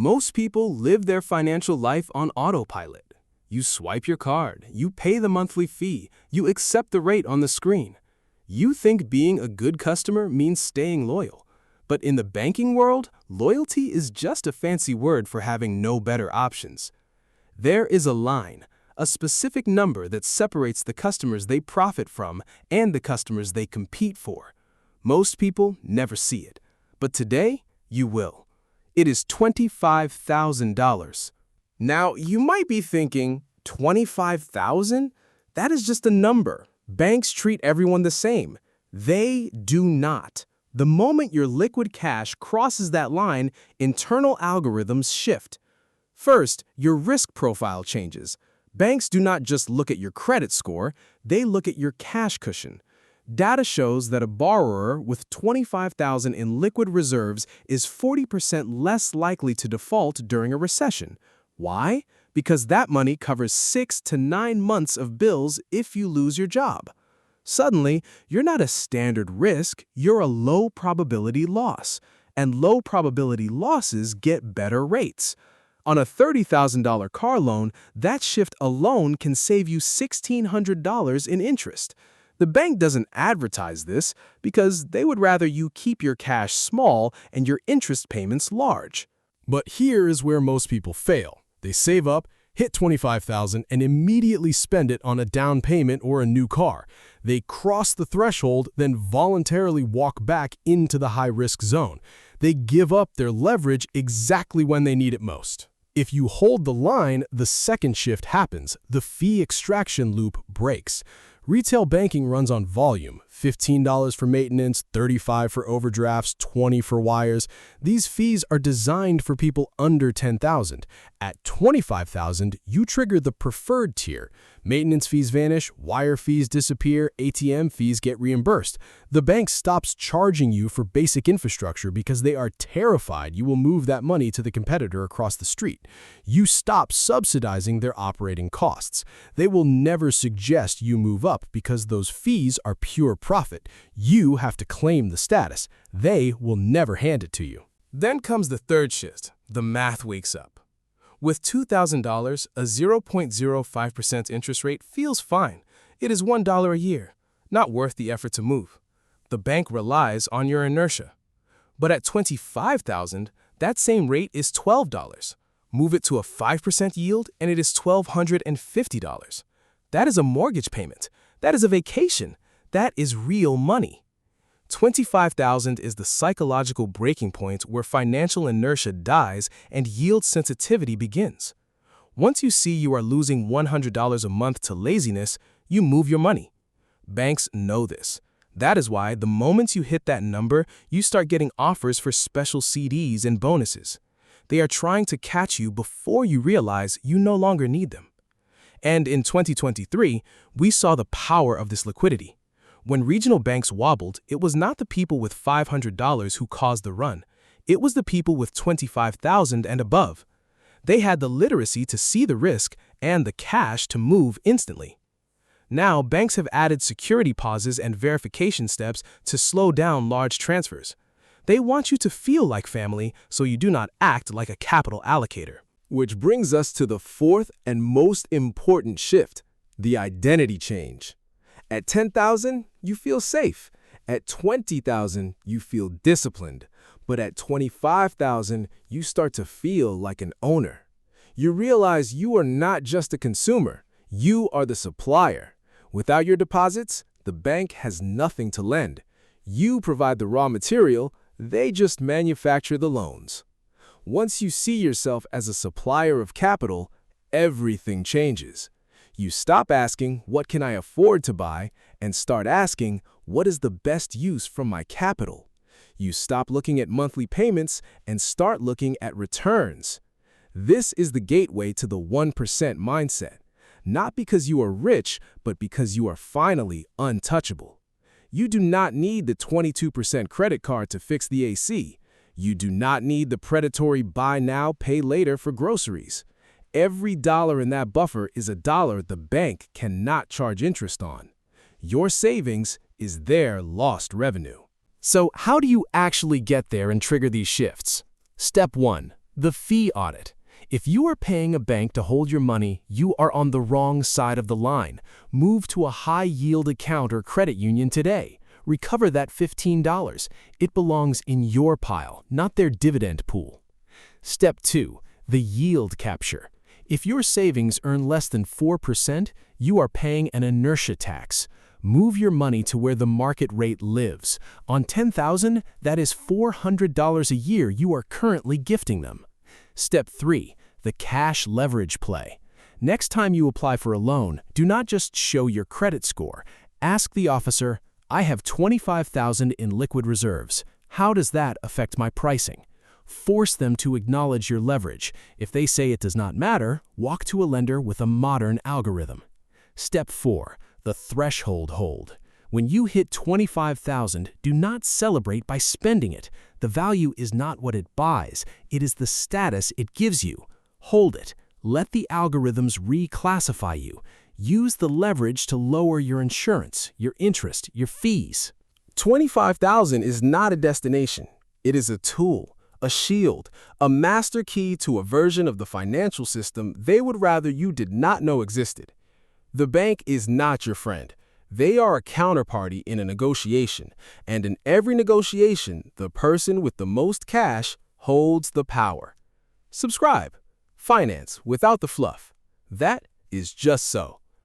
Most people live their financial life on autopilot. You swipe your card, you pay the monthly fee, you accept the rate on the screen. You think being a good customer means staying loyal. But in the banking world, loyalty is just a fancy word for having no better options. There is a line, a specific number that separates the customers they profit from and the customers they compete for. Most people never see it, but today you will. It is $25,000. Now, you might be thinking, $25,000? That is just a number. Banks treat everyone the same. They do not. The moment your liquid cash crosses that line, internal algorithms shift. First, your risk profile changes. Banks do not just look at your credit score, they look at your cash cushion. Data shows that a borrower with $25,000 in liquid reserves is 40% less likely to default during a recession. Why? Because that money covers 6 to 9 months of bills if you lose your job. Suddenly, you're not a standard risk, you're a low probability loss. And low probability losses get better rates. On a $30,000 car loan, that shift alone can save you $1,600 in interest. The bank doesn't advertise this because they would rather you keep your cash small and your interest payments large. But here is where most people fail. They save up, hit $25,000, and immediately spend it on a down payment or a new car. They cross the threshold, then voluntarily walk back into the high-risk zone. They give up their leverage exactly when they need it most. If you hold the line, the second shift happens. The fee extraction loop breaks. Retail banking runs on volume, $15 for maintenance, $35 for overdrafts, $20 for wires. These fees are designed for people under $10,000. At $25,000, you trigger the preferred tier. Maintenance fees vanish, wire fees disappear, ATM fees get reimbursed. The bank stops charging you for basic infrastructure because they are terrified you will move that money to the competitor across the street. You stop subsidizing their operating costs. They will never suggest you move up because those fees are pure profit. You have to claim the status. They will never hand it to you. Then comes the third shift. The math wakes up. With $2,000, a 0.05% interest rate feels fine. It is $1 a year, not worth the effort to move. The bank relies on your inertia. But at $25,000, that same rate is $12. Move it to a 5% yield, and it is $1,250. That is a mortgage payment. That is a vacation. That is real money. $25,000 is the psychological breaking point where financial inertia dies and yield sensitivity begins. Once you see you are losing $100 a month to laziness, you move your money. Banks know this. That is why the moment you hit that number, you start getting offers for special CDs and bonuses. They are trying to catch you before you realize you no longer need them. And in 2023, we saw the power of this liquidity. When regional banks wobbled, it was not the people with $500 who caused the run. It was the people with $25,000 and above. They had the literacy to see the risk and the cash to move instantly. Now, banks have added security pauses and verification steps to slow down large transfers. They want you to feel like family so you do not act like a capital allocator. Which brings us to the fourth and most important shift, the identity change. At $10,000, you feel safe. At $20,000, you feel disciplined. But at $25,000, you start to feel like an owner. You realize you are not just a consumer. You are the supplier. Without your deposits, the bank has nothing to lend. You provide the raw material, they just manufacture the loans. Once you see yourself as a supplier of capital, everything changes. You stop asking, what can I afford to buy, and start asking, what is the best use from my capital? You stop looking at monthly payments and start looking at returns. This is the gateway to the 1% mindset. Not because you are rich, but because you are finally untouchable. You do not need the 22% credit card to fix the AC. You do not need the predatory buy now, pay later for groceries. Every dollar in that buffer is a dollar the bank cannot charge interest on. Your savings is their lost revenue. So how do you actually get there and trigger these shifts? Step 1. The fee audit. If you are paying a bank to hold your money, you are on the wrong side of the line. Move to a high-yield account or credit union today. Recover that $15. It belongs in your pile, not their dividend pool. Step 2. The yield capture. If your savings earn less than 4%, you are paying an inertia tax. Move your money to where the market rate lives. On $10,000, that is $400 a year you are currently gifting them. Step 3. The cash leverage play. Next time you apply for a loan, do not just show your credit score. Ask the officer, I have $25,000 in liquid reserves. How does that affect my pricing? Force them to acknowledge your leverage. If they say it does not matter, walk to a lender with a modern algorithm. Step 4. The threshold hold. When you hit $25,000, do not celebrate by spending it. The value is not what it buys, it is the status it gives you. Hold it. Let the algorithms reclassify you. Use the leverage to lower your insurance, your interest, your fees. $25,000 is not a destination. It is a tool, a shield, a master key to a version of the financial system they would rather you did not know existed. The bank is not your friend. They are a counterparty in a negotiation, and in every negotiation, the person with the most cash holds the power. Subscribe. Finance without the fluff. That is just so.